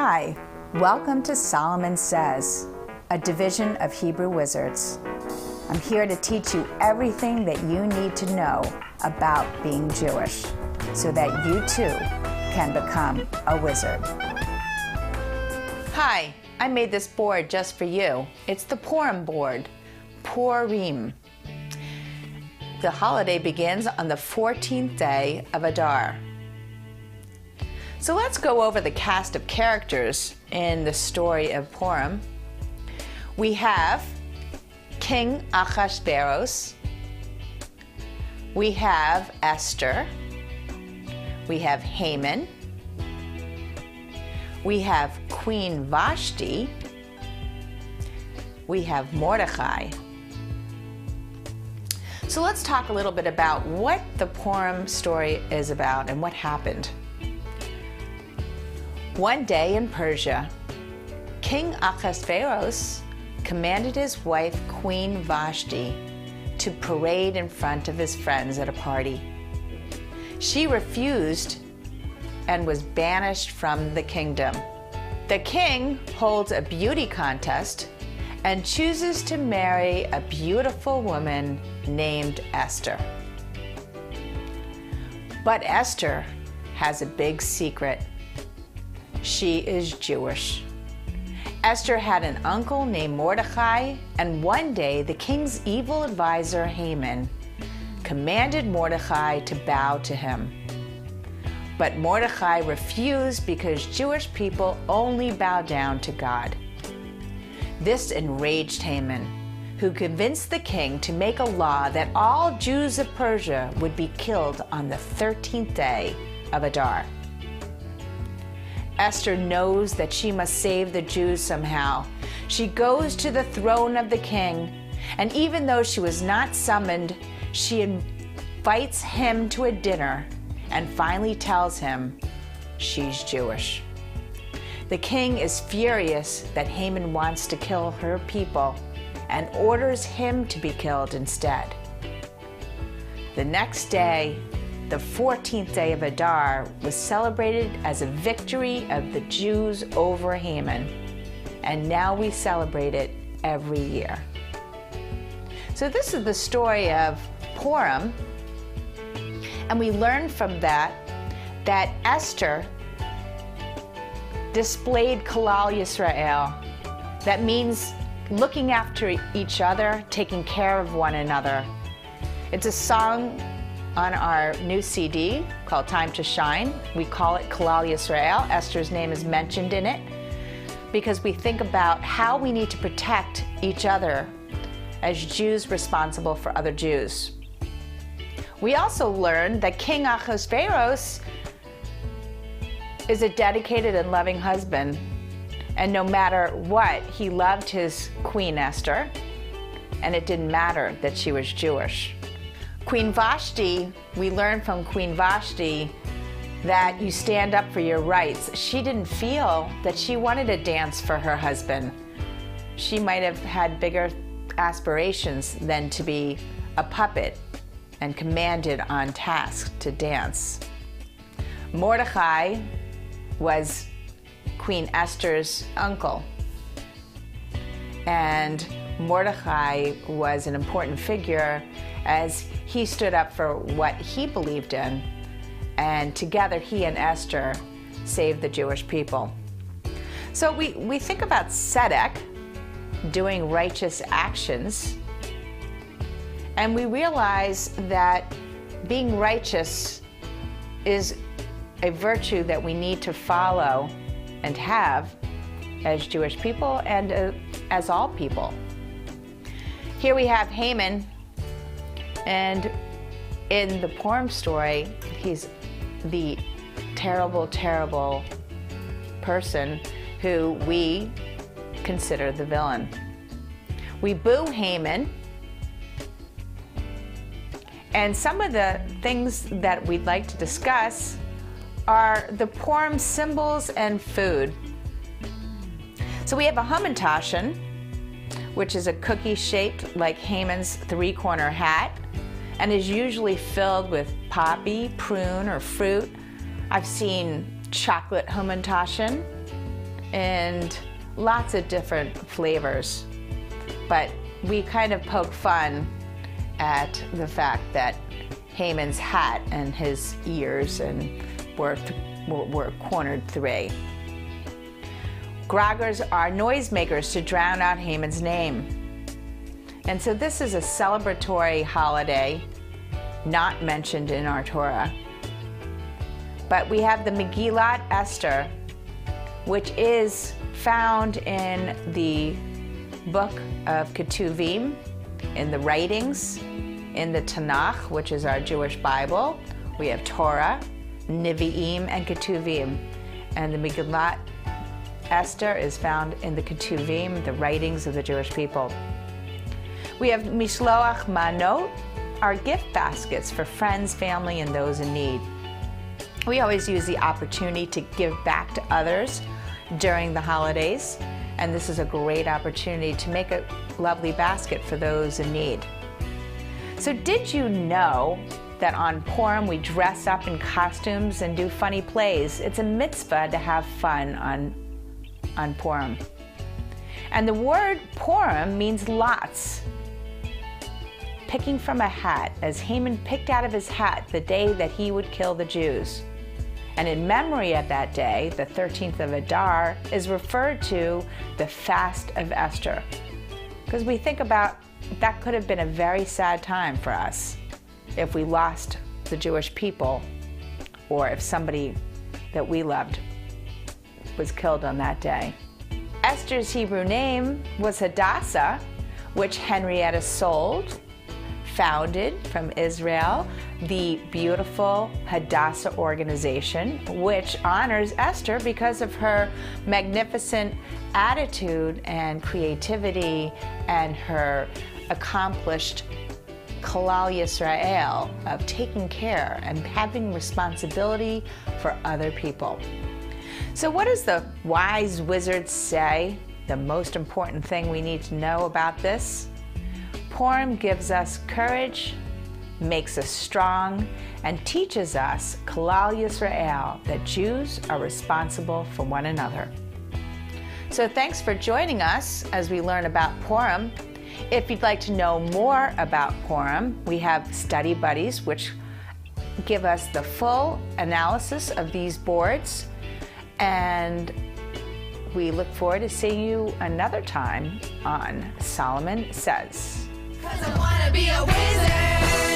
Hi, welcome to Solomon Says, a division of Hebrew Wizards. I'm here to teach you everything that you need to know about being Jewish, so that you too can become a wizard. Hi, I made this board just for you. It's the Purim board, Purim. The holiday begins on the 14th day of Adar. So let's go over the cast of characters in the story of Purim. We have King Ahasuerus. We have Esther. We have Haman. We have Queen Vashti. We have Mordecai. So let's talk a little bit about what the Purim story is about and what happened. One day in Persia, King Ahasuerus commanded his wife, Queen Vashti, to parade in front of his friends at a party. She refused and was banished from the kingdom. The king holds a beauty contest and chooses to marry a beautiful woman named Esther. But Esther has a big secret. She is Jewish. Esther had an uncle named Mordecai, and one day the king's evil advisor Haman commanded Mordecai to bow to him. But Mordecai refused because Jewish people only bow down to God. This enraged Haman, who convinced the king to make a law that all Jews of Persia would be killed on the 13th day of Adar. Esther knows that she must save the Jews somehow. She goes to the throne of the king, and even though she was not summoned, she invites him to a dinner and finally tells him she's Jewish. The king is furious that Haman wants to kill her people and orders him to be killed instead. The next day, the 14th day of Adar, was celebrated as a victory of the Jews over Haman, and now we celebrate it every year. So this is the story of Purim, and we learn from that Esther displayed Kalal Yisrael. That means looking after each other, taking care of one another. It's a song on our new CD called Time to Shine. We call it Kalal Yisrael. Esther's name is mentioned in it because we think about how we need to protect each other as Jews responsible for other Jews. We also learned that King Ahasuerus is a dedicated and loving husband, and no matter what, he loved his Queen Esther, and it didn't matter that she was Jewish. Queen Vashti, we learned from Queen Vashti that you stand up for your rights. She didn't feel that she wanted to dance for her husband. She might have had bigger aspirations than to be a puppet and commanded on task to dance. Mordecai was Queen Esther's uncle, and Mordecai was an important figure as he stood up for what he believed in, and together he and Esther saved the Jewish people. So we think about Tzedek doing righteous actions, and we realize that being righteous is a virtue that we need to follow and have as Jewish people and as all people. Here we have Haman, and in the Purim story, he's the terrible, terrible person who we consider the villain. We boo Haman, and some of the things that we'd like to discuss are the Purim symbols and food. So we have a hamantashen, which is a cookie shaped like Haman's three-corner hat, and is usually filled with poppy, prune, or fruit. I've seen chocolate hamantashen. and lots of different flavors. But we kind of poke fun at the fact that Haman's hat and his ears were cornered 3. Groggers are noisemakers to drown out Haman's name. And so this is a celebratory holiday not mentioned in our Torah. But we have the Megillat Esther, which is found in the book of Ketuvim, in the writings, in the Tanakh, which is our Jewish Bible. We have Torah, Nevi'im, and Ketuvim. And the Megillat Esther is found in the Ketuvim, the writings of the Jewish people. We have Mishloach Manot, our gift baskets for friends, family, and those in need. We always use the opportunity to give back to others during the holidays, and this is a great opportunity to make a lovely basket for those in need. So did you know that on Purim we dress up in costumes and do funny plays? It's a mitzvah to have fun on Purim. And the word Purim means lots. Picking from a hat, as Haman picked out of his hat the day that he would kill the Jews. And in memory of that day, the 13th of Adar is referred to the fast of Esther. Because we think about that could have been a very sad time for us if we lost the Jewish people, or if somebody that we loved was killed on that day. Esther's Hebrew name was Hadassah, which Henrietta sold, founded from Israel, the beautiful Hadassah organization, which honors Esther because of her magnificent attitude and creativity and her accomplished Kalal Yisrael of taking care and having responsibility for other people. So what does the wise wizard say? The most important thing we need to know about this? Purim gives us courage, makes us strong, and teaches us, Kalal Yisrael, that Jews are responsible for one another. So thanks for joining us as we learn about Purim. If you'd like to know more about Purim, we have study buddies which give us the full analysis of these boards, and we look forward to seeing you another time on Solomon Says. 'Cause I wanna be a wizard.